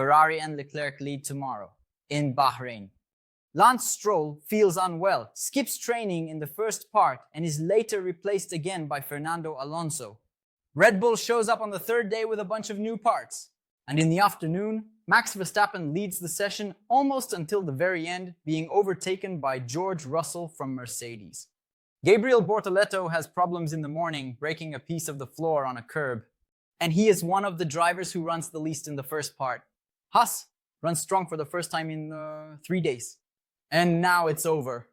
Ferrari and Leclerc lead tomorrow in Bahrain. Lance Stroll feels unwell, skips training in the first part, and is later replaced again by Fernando Alonso. Red Bull shows up on the third day with a bunch of new parts. And in the afternoon, Max Verstappen leads the session almost until the very end, being overtaken by George Russell from Mercedes. Gabriel Bortoleto has problems in the morning, breaking a piece of the floor on a curb. And he is one of the drivers who runs the least in the first part. Haas runs strong for the first time in 3 days. And now it's over.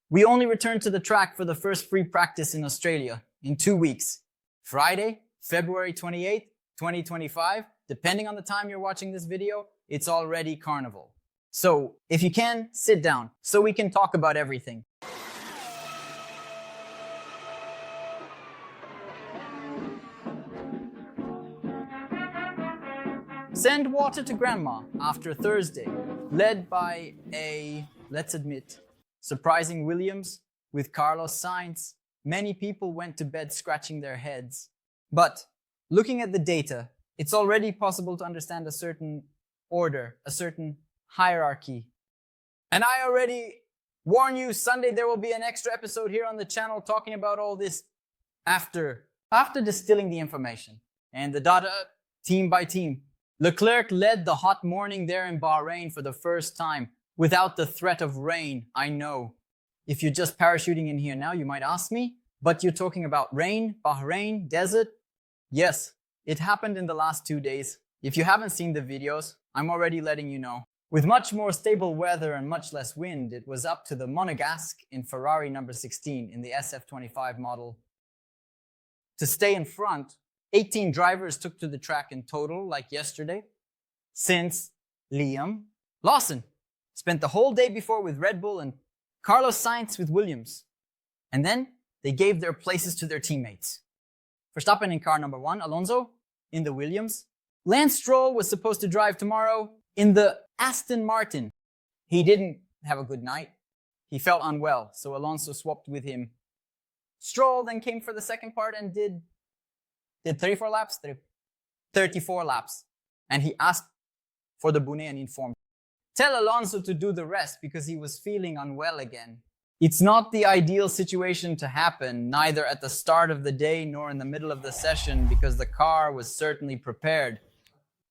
We only return to the track for the first free practice in Australia in 2 weeks. Friday, February 28th, 2025. Depending on the time you're watching this video, it's already carnival. So, if you can, sit down so we can talk about everything. Send water to grandma after Thursday, led by a, let's admit, surprising Williams with Carlos Sainz. Many people went to bed scratching their heads. But looking at the data, it's already possible to understand a certain order, a certain hierarchy. And I already warn you, Sunday there will be an extra episode here on the channel talking about all this after distilling the information and the data team by team. Leclerc led the hot morning there in Bahrain for the first time without the threat of rain, I know. If you're just parachuting in here now, you might ask me, but you're talking about rain, Bahrain, desert? Yes, it happened in the last 2 days. If you haven't seen the videos, I'm already letting you know. With much more stable weather and much less wind, it was up to the Monegasque in Ferrari number 16 in the SF25 model to stay in front. 18 drivers took to the track in total, like yesterday, since Liam Lawson spent the whole day before with Red Bull and Carlos Sainz with Williams. And then they gave their places to their teammates. Verstappen in car number 1, Alonso in the Williams. Lance Stroll was supposed to drive tomorrow in the Aston Martin. He didn't have a good night. He felt unwell, so Alonso swapped with him. Stroll then came for the second part and did 34 laps? 34 laps. And he asked for the Bune and informed, tell Alonso to do the rest because he was feeling unwell again. It's not the ideal situation to happen, neither at the start of the day nor in the middle of the session, because the car was certainly prepared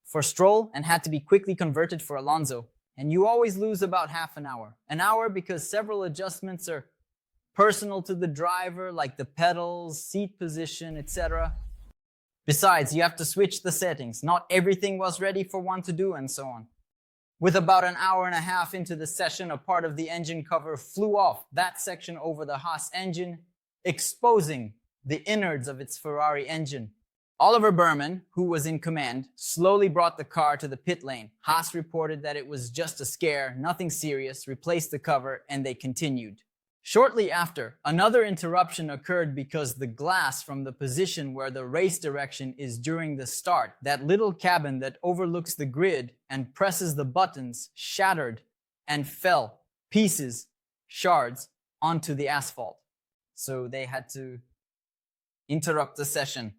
for Stroll and had to be quickly converted for Alonso. And you always lose about half an hour. An hour because several adjustments are personal to the driver, like the pedals, seat position, etc. Besides, you have to switch the settings. Not everything was ready for one to do and so on. With about an hour and a half into the session, a part of the engine cover flew off that section over the Haas engine, exposing the innards of its Ferrari engine. Oliver Berman, who was in command, slowly brought the car to the pit lane. Haas reported that it was just a scare, nothing serious, replaced the cover, and they continued. Shortly after, another interruption occurred because the glass from the position where the race direction is during the start, that little cabin that overlooks the grid and presses the buttons, shattered and fell, pieces, shards, onto the asphalt. So they had to interrupt the session.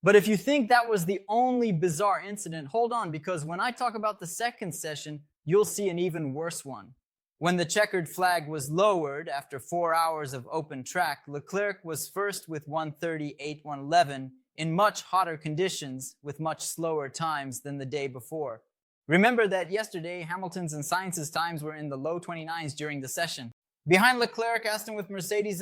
But if you think that was the only bizarre incident, hold on, because when I talk about the second session, you'll see an even worse one. When the checkered flag was lowered after 4 hours of open track, Leclerc was first with 1:38.111 in much hotter conditions with much slower times than the day before. Remember that yesterday, Hamilton's and Sainz's times were in the low 29s during the session. Behind Leclerc, Aston with Mercedes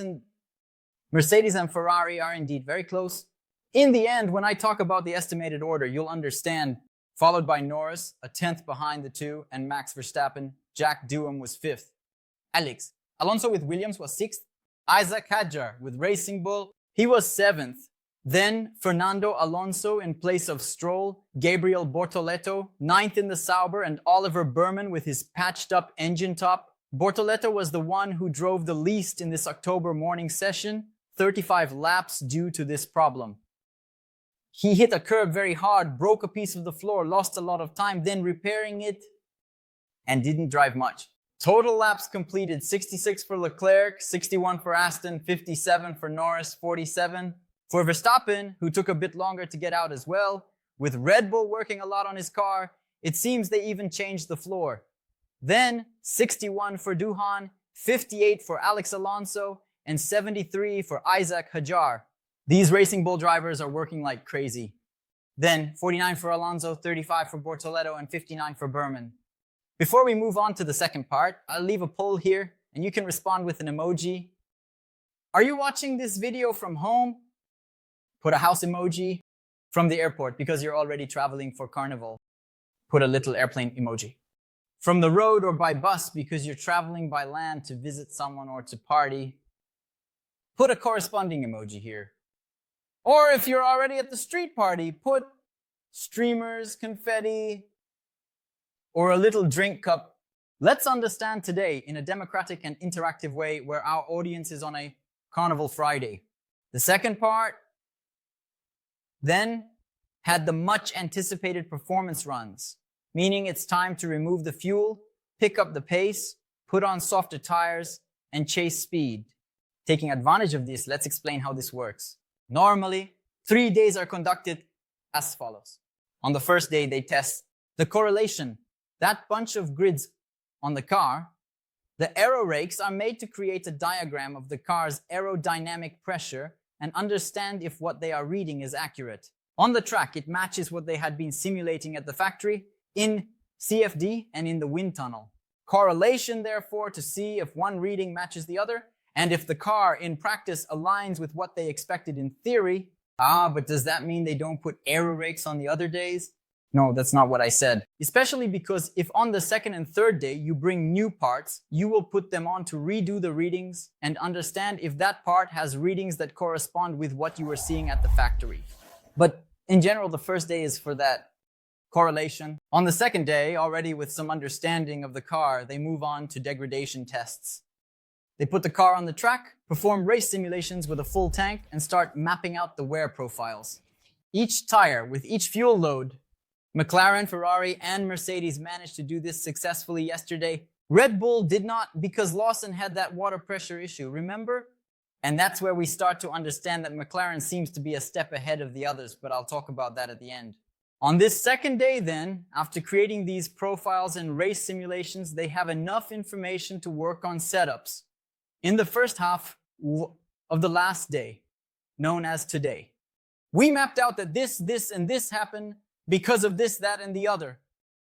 and Ferrari are indeed very close. In the end, when I talk about the estimated order, you'll understand. Followed by Norris, a 10th behind the two, and Max Verstappen. Jack Doohan was 5th. Alonso with Williams was 6th. Isaac Hadjar with Racing Bull, he was 7th. Then Fernando Alonso in place of Stroll, Gabriel Bortoleto, 9th in the Sauber, and Oliver Berman with his patched up engine top. Bortoleto was the one who drove the least in this October morning session, 35 laps due to this problem. He hit a curb very hard, broke a piece of the floor, lost a lot of time, then repairing it, and didn't drive much. Total laps completed: 66 for Leclerc, 61 for Aston, 57 for Norris, 47 for Verstappen, who took a bit longer to get out as well. With Red Bull working a lot on his car, It seems they even changed the floor. Then 61 for Duhan, 58 for Alex Alonso, and 73 for Isaac Hajar. These Racing Bull drivers are working like crazy. Then 49 for Alonso, 35 for Bortoleto, and 59 for Berman. Before we move on to the second part, I'll leave a poll here, and you can respond with an emoji. Are you watching this video from home? Put a house emoji. From the airport, because you're already traveling for carnival. Put a little airplane emoji. From the road or by bus, because you're traveling by land to visit someone or to party. Put a corresponding emoji here. Or if you're already at the street party, put streamers, confetti, or a little drink cup. Let's understand today in a democratic and interactive way where our audience is on a Carnival Friday. The second part then had the much anticipated performance runs, meaning it's time to remove the fuel, pick up the pace, put on softer tires, and chase speed. Taking advantage of this, let's explain how this works. Normally, 3 days are conducted as follows. On the first day, they test the correlation, that bunch of grids on the car. The aero rakes are made to create a diagram of the car's aerodynamic pressure and understand if what they are reading is accurate. On the track, it matches what they had been simulating at the factory, in CFD and in the wind tunnel. Correlation, therefore, to see if one reading matches the other, and if the car in practice aligns with what they expected in theory. But does that mean they don't put aero rakes on the other days? No, that's not what I said. Especially because if on the second and third day you bring new parts, you will put them on to redo the readings and understand if that part has readings that correspond with what you were seeing at the factory. But in general, the first day is for that correlation. On the second day, already with some understanding of the car, they move on to degradation tests. They put the car on the track, perform race simulations with a full tank, and start mapping out the wear profiles. Each tire with each fuel load. McLaren, Ferrari, and Mercedes managed to do this successfully yesterday. Red Bull did not because Lawson had that water pressure issue, remember? And that's where we start to understand that McLaren seems to be a step ahead of the others, but I'll talk about that at the end. On this second day then, after creating these profiles and race simulations, they have enough information to work on setups. In the first half of the last day, known as today, we mapped out that this, and this happened because of this, that, and the other.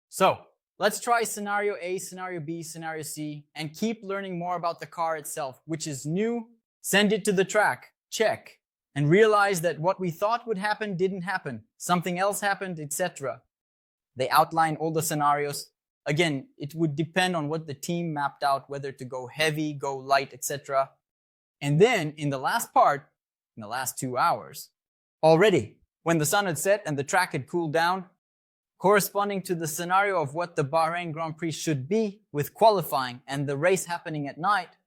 So let's try scenario A, scenario B, scenario C, and keep learning more about the car itself, which is new. Send it to the track, check, and realize that what we thought would happen didn't happen. Something else happened, etc. They outline all the scenarios. Again, it would depend on what the team mapped out, whether to go heavy, go light, etc. And then in the last part, in the last 2 hours, already, when the sun had set and the track had cooled down, corresponding to the scenario of what the Bahrain Grand Prix should be with qualifying and the race happening at night,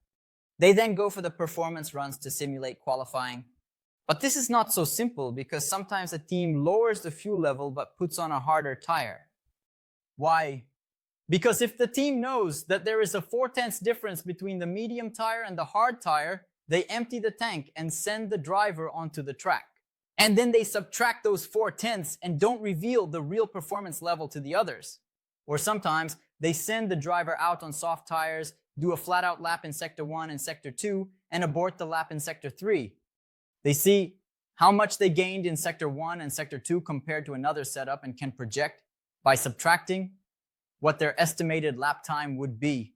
they then go for the performance runs to simulate qualifying. But this is not so simple because sometimes a team lowers the fuel level but puts on a harder tire. Why? Because if the team knows that there is a 4/10 difference between the medium tire and the hard tire, they empty the tank and send the driver onto the track. And then they subtract those 4/10 and don't reveal the real performance level to the others. Or sometimes they send the driver out on soft tires, do a flat-out lap in Sector 1 and Sector 2, and abort the lap in Sector 3. They see how much they gained in Sector 1 and Sector 2 compared to another setup and can project by subtracting what their estimated lap time would be.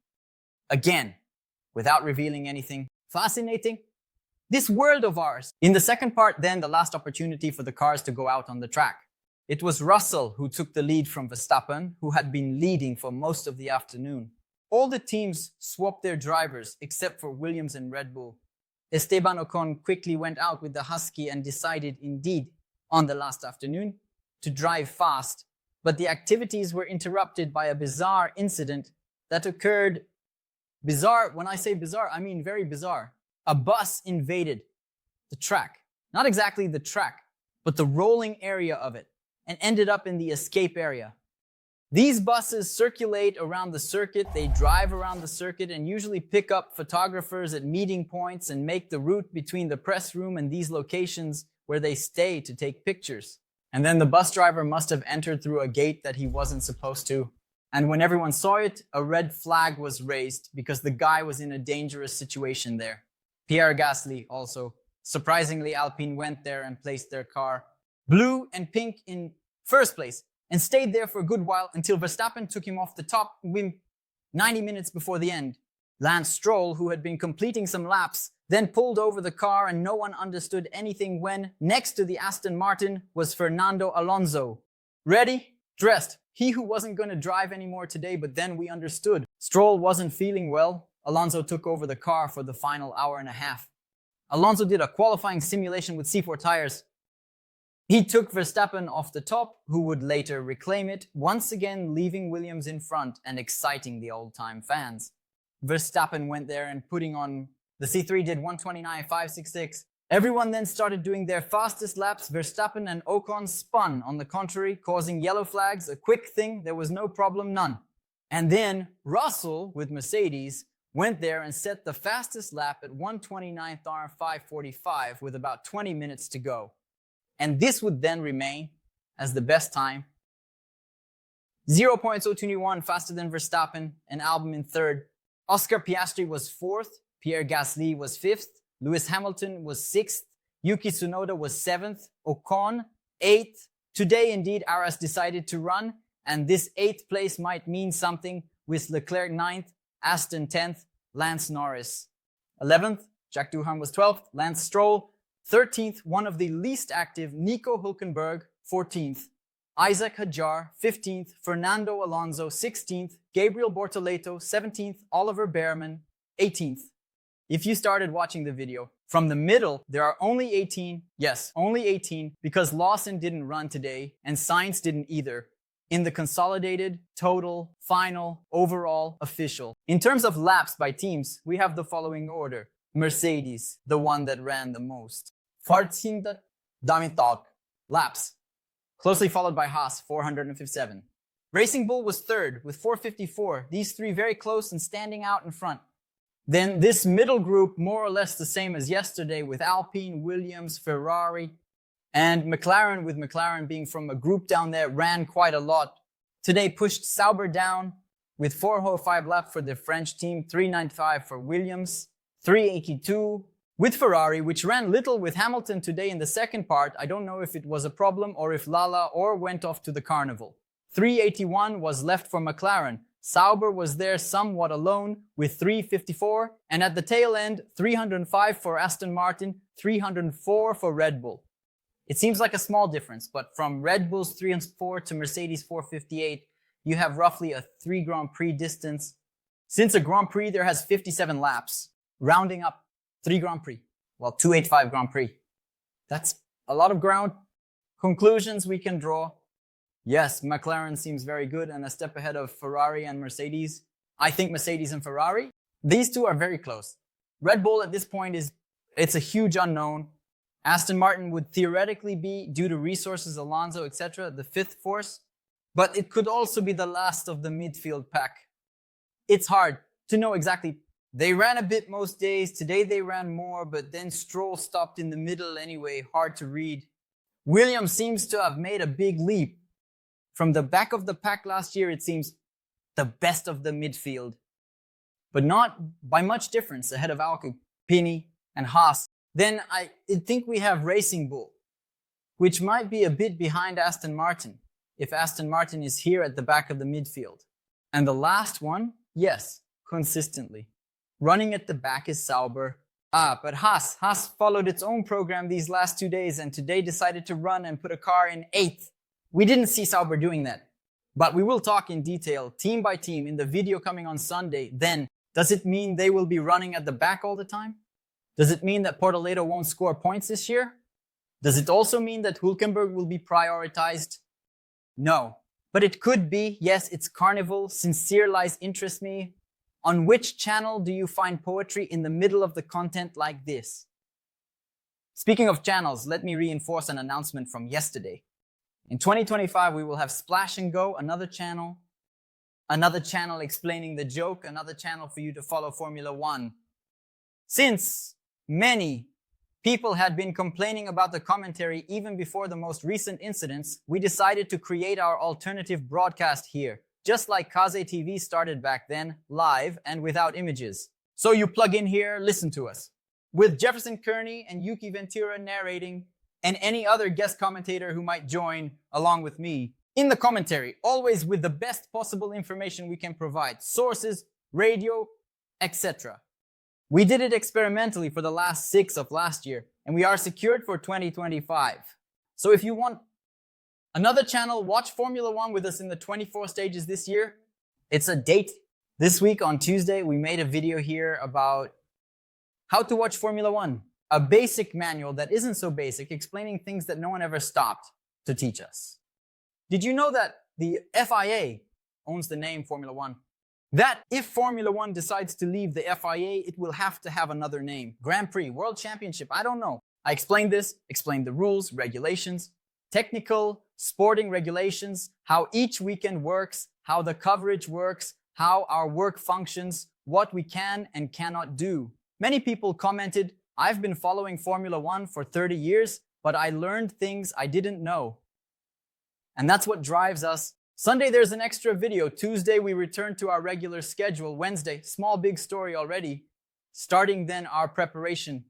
Again, without revealing anything. Fascinating. This world of ours. In the second part, then, the last opportunity for the cars to go out on the track. It was Russell who took the lead from Verstappen, who had been leading for most of the afternoon. All the teams swapped their drivers except for Williams and Red Bull. Esteban Ocon quickly went out with the Husky and decided, indeed, on the last afternoon, to drive fast. But the activities were interrupted by a bizarre incident that occurred. Bizarre, when I say bizarre, I mean very bizarre. A bus invaded the track. Not exactly the track, but the rolling area of it, and ended up in the escape area. These buses circulate around the circuit, they drive around the circuit and usually pick up photographers at meeting points and make the route between the press room and these locations where they stay to take pictures. And then the bus driver must have entered through a gate that he wasn't supposed to. And when everyone saw it, a red flag was raised because the guy was in a dangerous situation there. Pierre Gasly also. Surprisingly, Alpine went there and placed their car blue and pink in first place and stayed there for a good while until Verstappen took him off the top wing 90 minutes before the end. Lance Stroll, who had been completing some laps, then pulled over the car and no one understood anything when, next to the Aston Martin, was Fernando Alonso. Ready? Dressed. He who wasn't going to drive anymore today, but then we understood. Stroll wasn't feeling well. Alonso took over the car for the final hour and a half. Alonso did a qualifying simulation with C4 tires. He took Verstappen off the top, who would later reclaim it, once again leaving Williams in front and exciting the old-time fans. Verstappen went there and putting on the C3 did 129.566. Everyone then started doing their fastest laps. Verstappen and Ocon spun, on the contrary, causing yellow flags, a quick thing, there was no problem, none. And then Russell, with Mercedes, went there and set the fastest lap at 129.545 with about 20 minutes to go. And this would then remain as the best time. 0.021 faster than Verstappen and Albon in third. Oscar Piastri was fourth. Pierre Gasly was fifth. Lewis Hamilton was sixth. Yuki Tsunoda was seventh. Ocon, eighth. Today, indeed, Aras decided to run, and this eighth place might mean something with Leclerc ninth, Aston 10th, Lance Norris 11th, Jack Doohan was 12th, Lance Stroll 13th, one of the least active, Nico Hülkenberg 14th, Isaac Hadjar 15th, Fernando Alonso 16th, Gabriel Bortoleto 17th, Oliver Behrman 18th. If you started watching the video, from the middle, there are only 18, yes, only 18, because Lawson didn't run today and Sainz didn't either. In the consolidated, total, final, overall, official. In terms of laps by teams, we have the following order. Mercedes, the one that ran the most. 14. Laps. Closely followed by Haas, 457. Racing Bull was third with 454. These three very close and standing out in front. Then this middle group, more or less the same as yesterday, with Alpine, Williams, Ferrari, and McLaren, with McLaren being from a group down there, ran quite a lot. Today pushed Sauber down with 405 laps for the French team, 395 for Williams, 382 with Ferrari, which ran little with Hamilton today in the second part. I don't know if it was a problem or if Lala or went off to the carnival. 381 was left for McLaren. Sauber was there somewhat alone with 354, and at the tail end, 305 for Aston Martin, 304 for Red Bull. It seems like a small difference, but from Red Bull's 304 to Mercedes 458, you have roughly a 3 Grand Prix distance. Since a Grand Prix, there has 57 laps, rounding up 3 Grand Prix, well, 285 Grand Prix. That's a lot of ground. Conclusions we can draw. Yes, McLaren seems very good and a step ahead of Ferrari and Mercedes. I think Mercedes and Ferrari, these two are very close. Red Bull at this point it's a huge unknown. Aston Martin would theoretically be, due to resources, Alonso, etc., the fifth force, but it could also be the last of the midfield pack. It's hard to know exactly. They ran a bit most days. Today they ran more, but then Stroll stopped in the middle anyway. Hard to read. Williams seems to have made a big leap. From the back of the pack last year, it seems the best of the midfield, but not by much difference ahead of Alpine and Haas. Then I think we have Racing Bull, which might be a bit behind Aston Martin, if Aston Martin is here at the back of the midfield. And the last one, yes, consistently. Running at the back is Sauber. But Haas followed its own program these last 2 days and today decided to run and put a car in 8th. We didn't see Sauber doing that, but we will talk in detail, team by team, in the video coming on Sunday. Then, does it mean they will be running at the back all the time? Does it mean that Bortoleto won't score points this year? Does it also mean that Hülkenberg will be prioritized? No, but it could be. Yes, it's carnival. Sincere lies interest me. On which channel do you find poetry in the middle of the content like this? Speaking of channels, let me reinforce an announcement from yesterday. In 2025, we will have Splash and Go, another channel explaining the joke, another channel for you to follow Formula One. Since many People had been complaining about the commentary even before the most recent incidents. We decided to create our alternative broadcast here, just like Kaze TV started back then, live and without images. So you plug in here, listen to us. With Jefferson Kearney and Yuki Ventura narrating, and any other guest commentator who might join along with me in the commentary, always with the best possible information we can provide, sources, radio, etc. We did it experimentally for the last 6 of last year, and we are secured for 2025. So if you want another channel, watch Formula One with us in the 24 stages this year. It's a date. This week on Tuesday, we made a video here about how to watch Formula One. A basic manual that isn't so basic, explaining things that no one ever stopped to teach us. Did you know that the FIA owns the name Formula One? That if Formula One decides to leave the FIA, it will have to have another name. Grand Prix, World Championship, I don't know. I explained this, explained the rules, regulations, technical, sporting regulations, how each weekend works, how the coverage works, how our work functions, what we can and cannot do. Many people commented, I've been following Formula One for 30 years, but I learned things I didn't know. And that's what drives us. Sunday, there's an extra video. Tuesday, we return to our regular schedule. Wednesday, small, big story already. Starting then our preparation.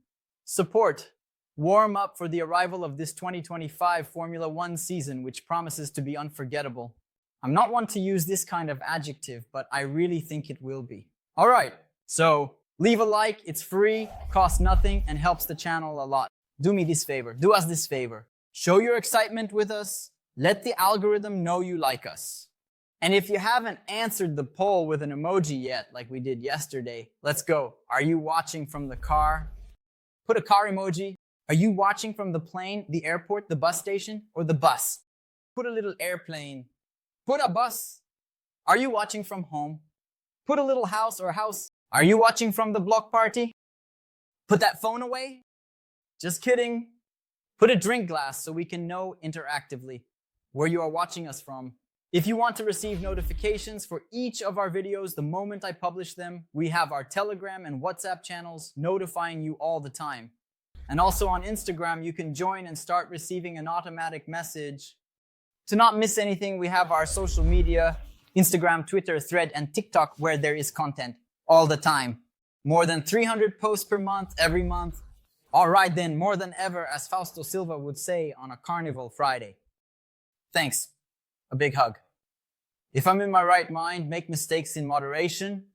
Support. Warm up for the arrival of this 2025 Formula One season, which promises to be unforgettable. I'm not one to use this kind of adjective, but I really think it will be. All right, so leave a like, it's free, costs nothing, and helps the channel a lot. Do me this favor, do us this favor. Show your excitement with us. Let the algorithm know you like us. And if you haven't answered the poll with an emoji yet, like we did yesterday, let's go. Are you watching from the car? Put a car emoji. Are you watching from the plane, the airport, the bus station, or the bus? Put a little airplane. Put a bus. Are you watching from home? Put a little house or house. Are you watching from the block party? Put that phone away. Just kidding. Put a drink glass so we can know interactively where you are watching us from. If you want to receive notifications for each of our videos the moment I publish them, we have our Telegram and WhatsApp channels notifying you all the time. And also on Instagram, you can join and start receiving an automatic message. To not miss anything, we have our social media, Instagram, Twitter, Thread, and TikTok, where there is content all the time. More than 300 posts per month, every month. All right then, more than ever, as Fausto Silva would say on a Carnival Friday. Thanks. A big hug. If I'm in my right mind, make mistakes in moderation.